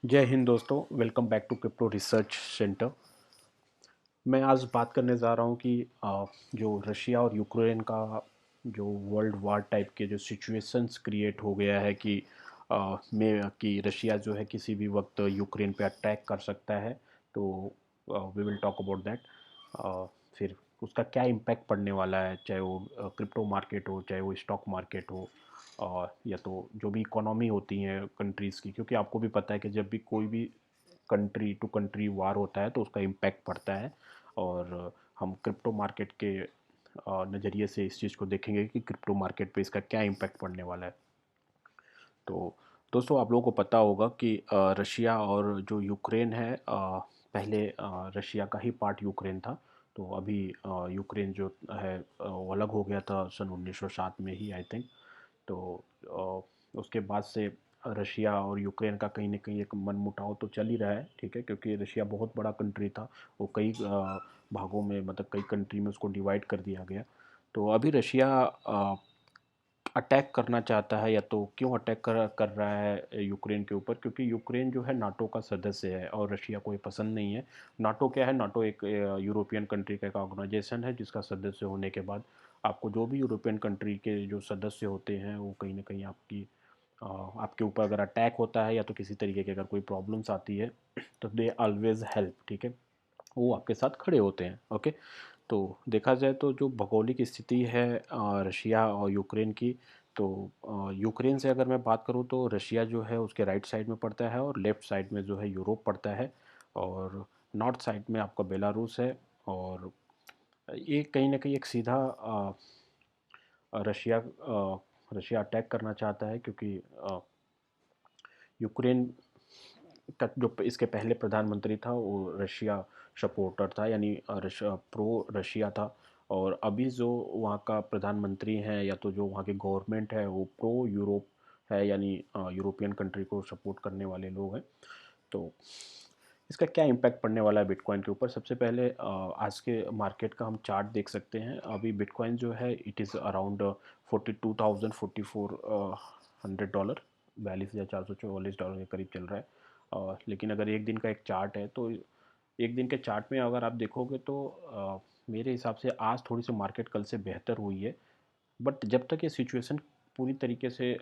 जय हिंद दोस्तों, welcome back to crypto research centre. मैं आज बात करने जा रहा हूँ कि जो रशिया और यूक्रेन का जो वर्ल्ड वार टाइप के जो सिचुएशंस क्रिएट हो गया है कि रशिया जो है किसी भी वक्त यूक्रेन पे अटैक कर सकता है। तो we will talk about that. फिर उसका क्या इम्पैक्ट पड़ने वाला है, चाहे वो क्रिप्टो मार्केट हो, चाहे वो स्टॉक मार्केट हो, या तो जो भी इकोनॉमी होती हैं कंट्रीज़ की, क्योंकि आपको भी पता है कि जब भी कोई भी कंट्री टू कंट्री वार होता है तो उसका इम्पैक्ट पड़ता है। और हम क्रिप्टो मार्केट के नज़रिए से इस चीज़ को देखेंगे कि क्रिप्टो मार्केट पे इसका क्या इम्पैक्ट पड़ने वाला है। तो दोस्तों, आप लोगों को पता होगा कि रशिया और जो यूक्रेन है, पहले रशिया का ही पार्ट यूक्रेन था। तो अभी यूक्रेन जो है वो अलग हो गया था सन 1907 में ही, आई थिंक। तो उसके बाद से रशिया और यूक्रेन का कहीं ना कहीं एक मनमुटाव तो चल ही रहा है, ठीक है, क्योंकि रशिया बहुत बड़ा कंट्री था। वो कई भागों में, मतलब कई कंट्री में उसको डिवाइड कर दिया गया। तो अभी रशिया अटैक करना चाहता है, या तो क्यों अटैक कर रहा है यूक्रेन के ऊपर, क्योंकि यूक्रेन जो है नाटो का सदस्य है और रशिया को ये पसंद नहीं है। नाटो क्या है? नाटो एक यूरोपियन कंट्री का एक ऑर्गेनाइजेशन है जिसका सदस्य होने के बाद आपको जो भी यूरोपियन कंट्री के जो सदस्य होते हैं वो कहीं ना कहीं आपके ऊपर अगर अटैक होता है या तो किसी तरीके की अगर कोई प्रॉब्लम्स आती है तो दे ऑलवेज हेल्प, ठीक है। वो आपके साथ खड़े होते हैं, ओके। तो देखा जाए तो जो भौगोलिक स्थिति है रशिया और यूक्रेन की, तो यूक्रेन से अगर मैं बात करूँ तो रशिया जो है उसके राइट साइड में पड़ता है और लेफ़्ट साइड में जो है यूरोप पड़ता है। और नॉर्थ साइड में आपका बेलारूस है। और ये कहीं ना कहीं एक सीधा रशिया रशिया अटैक करना चाहता है, क्योंकि यूक्रेन का जो इसके पहले प्रधानमंत्री था वो रशिया सपोर्टर था, यानी रशिया प्रो रशिया था। और अभी जो वहाँ का प्रधानमंत्री हैं या तो जो वहाँ की गवर्नमेंट है वो प्रो यूरोप है, यानी यूरोपियन कंट्री को सपोर्ट करने वाले लोग हैं। तो इसका क्या इम्पैक्ट पड़ने वाला है बिटकॉइन के ऊपर? सबसे पहले आज के मार्केट का हम चार्ट देख सकते हैं। अभी बिटकॉइन जो है इट इज़ अराउंड 42,044 $42,444 के करीब चल रहा है। लेकिन अगर एक दिन का एक चार्ट है तो एक दिन के चार्ट में अगर आप देखोगे तो मेरे हिसाब से आज थोड़ी सी मार्केट कल से बेहतर हुई है। बट जब तक ये सिचुएशन पूरी तरीके से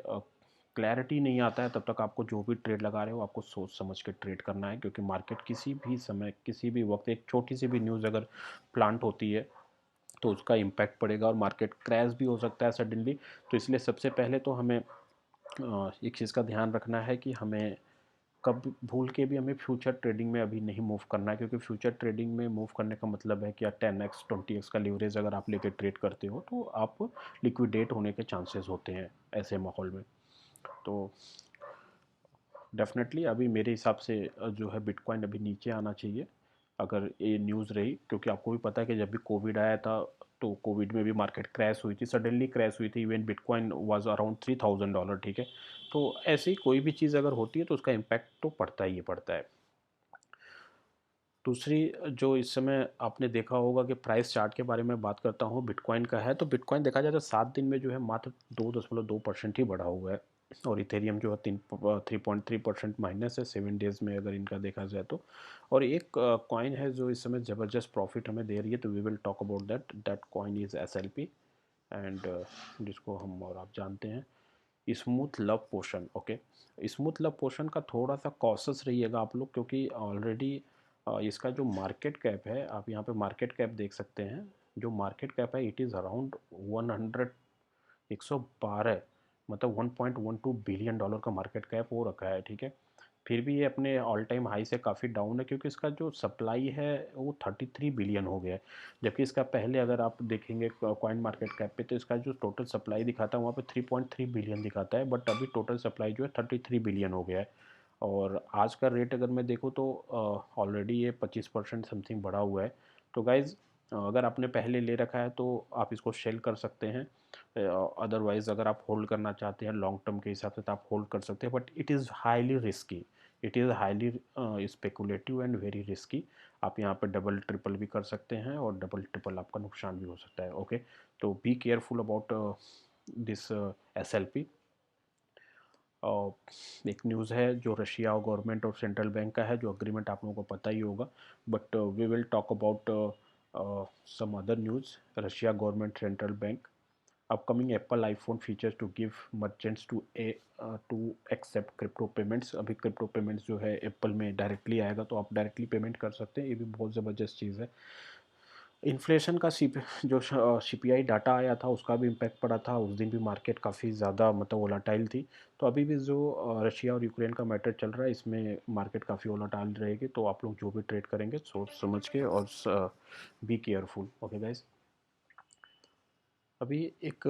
क्लैरिटी नहीं आता है तब तक आपको जो भी ट्रेड लगा रहे हो आपको सोच समझ के ट्रेड करना है, क्योंकि मार्केट किसी भी समय किसी भी वक्त एक छोटी सी भी न्यूज़ अगर प्लांट होती है तो उसका इम्पैक्ट पड़ेगा और मार्केट क्रैश भी हो सकता है सडनली। तो इसलिए सबसे पहले तो हमें एक चीज़ का ध्यान रखना है कि हमें कब भूल के भी हमें फ्यूचर ट्रेडिंग में अभी नहीं मूव करना है, क्योंकि फ्यूचर ट्रेडिंग में मूव करने का मतलब है कि 10x 20x का लीवरेज अगर आप लेके ट्रेड करते हो तो आप लिक्विडेट होने के चांसेस होते हैं ऐसे माहौल में। तो डेफिनेटली अभी मेरे हिसाब से जो है बिटकॉइन अभी नीचे आना चाहिए अगर ये न्यूज़ रही, क्योंकि आपको भी पता है कि जब भी कोविड आया था तो कोविड में भी मार्केट क्रैश हुई थी, सडनली क्रैश हुई थी। इवन बिटकॉइन वाज अराउंड $3,000, ठीक है। तो ऐसी कोई भी चीज़ अगर होती है तो उसका इम्पैक्ट तो पड़ता ही पड़ता है। दूसरी जो इस समय आपने देखा होगा कि प्राइस चार्ट के बारे में बात करता हूँ बिटकॉइन का है, तो बिटकॉइन देखा जाए तो 7 दिन में जो है मात्र 2.2% ही बढ़ा हुआ है। और इथेरियम जो है 3.3% माइनस है 7 डेज में अगर इनका देखा जाए तो। और एक कॉइन है जो इस समय ज़बरदस्त प्रॉफिट हमें दे रही है, तो we will talk about that. That coin is SLP। And जिसको हम और आप जानते हैं smooth love potion, okay. Smooth love potion का थोड़ा सा कॉशस रहिएगा आप लोग, क्योंकि ऑलरेडी इसका जो मार्केट कैप है, आप यहाँ पे मार्केट कैप देख सकते हैं। जो मार्केट कैप है इट इज़ अराउंड 112, मतलब $1.12 बिलियन का मार्केट कैप हो रखा है, ठीक है। फिर भी ये अपने ऑल टाइम हाई से काफ़ी डाउन है, क्योंकि इसका जो सप्लाई है वो 33 बिलियन हो गया है। जबकि इसका पहले अगर आप देखेंगे कॉइन मार्केट कैप पे तो इसका जो टोटल सप्लाई दिखाता है वहाँ पे 3.3 बिलियन दिखाता है, बट अभी टोटल सप्लाई जो है 33 बिलियन हो गया है। और आज का रेट अगर मैं देखूँ तो ऑलरेडी ये 25% समथिंग बढ़ा हुआ है। तो गाइज़, अगर आपने पहले ले रखा है तो आप इसको सेल कर सकते हैं। अदरवाइज़ अगर आप होल्ड करना चाहते हैं लॉन्ग टर्म के हिसाब से तो आप होल्ड कर सकते हैं, but it is highly risky. It is highly speculative and very risky. आप यहाँ पर डबल ट्रिपल भी कर सकते हैं और डबल ट्रिपल आपका नुकसान भी हो सकता है, ओके। तो be careful about this SLP। एक न्यूज़ है जो रशिया गवर्नमेंट और सेंट्रल बैंक का है, जो अग्रीमेंट आप लोगों को पता ही होगा, but we will talk about some other news. Russia government central bank upcoming Apple iPhone features to give merchants to accept crypto payments. अभी क्रिप्टो पेमेंट्स जो है एप्पल में डायरेक्टली आएगा, तो आप डायरेक्टली पेमेंट कर सकते हैं. ये भी बहुत ज़बरदस्त चीज़ है. इन्फ्लेशन का जो सीपीआई डाटा आया था उसका भी इम्पैक्ट पड़ा था. उस दिन भी मार्केट काफ़ी ज़्यादा मतलब वोलाटाइल थी. तो अभी भी जो रशिया और यूक्रेन का मैटर चल रहा है, इसमें मार्केट काफ़ी वोलाटाइल रहेगी. तो आप लोग जो भी ट्रेड करेंगे सोच समझ के और बी केयरफुल. Okay guys. अभी एक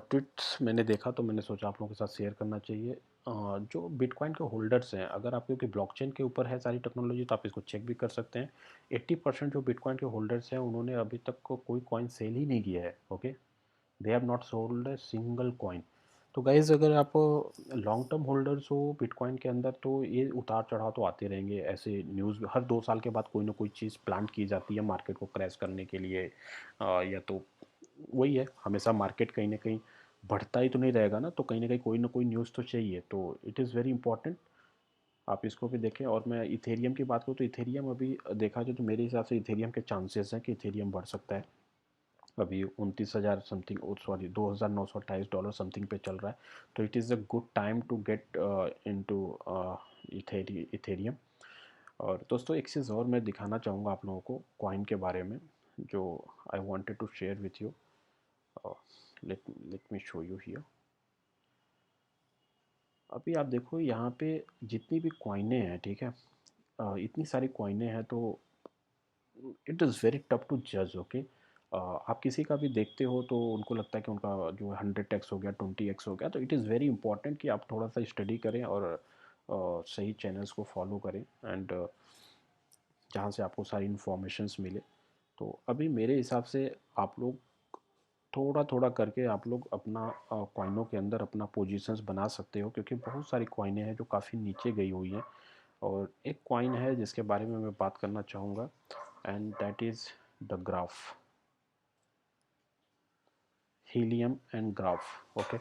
ट्वीट्स मैंने देखा, तो मैंने सोचा आप लोगों के साथ शेयर करना चाहिए. जो बिटकॉइन के होल्डर्स हैं, अगर आप क्योंकि ब्लॉकचेन के ऊपर है सारी टेक्नोलॉजी, तो आप इसको चेक भी कर सकते हैं. 80% जो बिटकॉइन के होल्डर्स हैं उन्होंने अभी तक को कोई कॉइन सेल ही नहीं किया है. Okay, they have not sold a single coin. तो गाइज अगर आप लॉन्ग टर्म होल्डर्स हो बिटकॉइन के अंदर, तो ये उतार चढ़ाव तो आते रहेंगे. ऐसे न्यूज़ हर 2 साल के बाद कोई ना कोई चीज़ प्लांट की जाती है मार्केट को क्रैश करने के लिए. या तो वही है, हमेशा मार्केट कहीं ना कहीं बढ़ता ही तो नहीं रहेगा ना, तो कहीं ना कोई न्यूज़ तो चाहिए. तो इट इज़ वेरी इंपॉर्टेंट, आप इसको भी देखें. और मैं इथेरियम की बात करूँ तो इथेरियम अभी देखा जाए तो मेरे हिसाब से इथेरियम के चांसेस हैं कि इथेरियम बढ़ सकता है. अभी 29,000 समथिंग, सॉरी, $2,928 समथिंग पे चल रहा है. तो it is a good time to get into Ethereum. और दोस्तों एक चीज़ और मैं दिखाना चाहूँगा आप लोगों को कॉइन के बारे में, जो I wanted to share with you. Let me show you here. अभी आप देखो यहाँ पे जितनी भी कॉइनें हैं, ठीक है, इतनी सारी कॉइनें हैं, तो it is very tough to जज. ओके, आप किसी का भी देखते हो तो उनको लगता है कि उनका जो 100x हो गया, 20x हो गया. तो इट इज़ वेरी इंपॉर्टेंट कि आप थोड़ा सा स्टडी करें और सही चैनल्स को फॉलो करें, एंड जहाँ से आपको सारी इन्फॉर्मेशंस मिले. तो अभी मेरे हिसाब से आप लोग थोड़ा थोड़ा करके आप लोग अपना कॉइनों के अंदर अपना पोजीशंस बना सकते हो, क्योंकि बहुत सारी कॉइनें हैं जो काफ़ी नीचे गई हुई हैं. और एक कॉइन है जिसके बारे में मैं बात करना चाहूँगा, and that is the graph, helium and graph. Okay,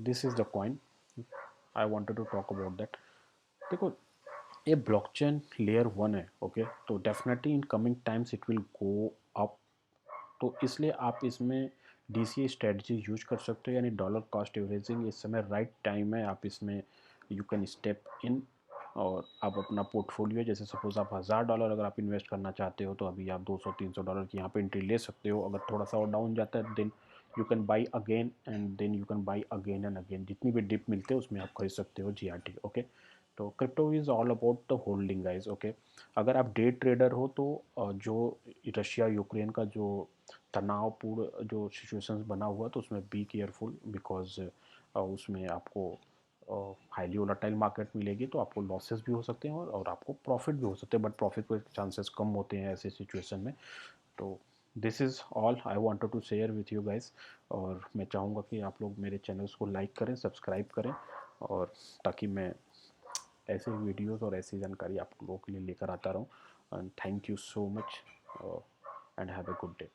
this is the coin I wanted to talk about that. देखो, ये ब्लॉकचेन लेयर 1 है. ओके, तो definitely in coming times it will go up. तो इसलिए आप इसमें डीसीए स्ट्रेटजी यूज कर सकते हो, यानी डॉलर कॉस्ट एवरेजिंग. इस समय राइट टाइम है, आप इसमें यू कैन स्टेप इन. और आप अपना पोर्टफोलियो, जैसे सपोज आप $1,000 अगर आप इन्वेस्ट करना चाहते हो, तो अभी आप $200-300 की यहाँ पे एंट्री ले सकते हो. अगर थोड़ा सा और डाउन जाता है, then you can buy again, and then you can buy again and again. जितनी भी डिप मिलते हैं उसमें आप खरीद सकते हो जीआरटी. ओके, तो crypto is all about the holding guys. Okay, अगर आप डे ट्रेडर हो तो जो रशिया यूक्रेन का जो तनावपूर्ण जो सिचुएशंस बना हुआ, तो उसमें बी केयरफुल, बिकॉज उसमें आपको हाईली वोलाटाइल मार्केट मिलेगी, तो आपको लॉसेस भी हो सकते हैं और आपको प्रॉफिट भी हो सकते हैं, बट प्रॉफिट के चांसेस कम होते हैं ऐसे सिचुएशन में. तो this is all I wanted to share with you guys. और मैं चाहूँगा कि आप लोग मेरे चैनल्स को लाइक करें, सब्सक्राइब करें, और ताकि मैं ऐसे वीडियोस और ऐसी जानकारी आप लोगों के लिए लेकर आता रहूँ. And thank you so much, and have a good day.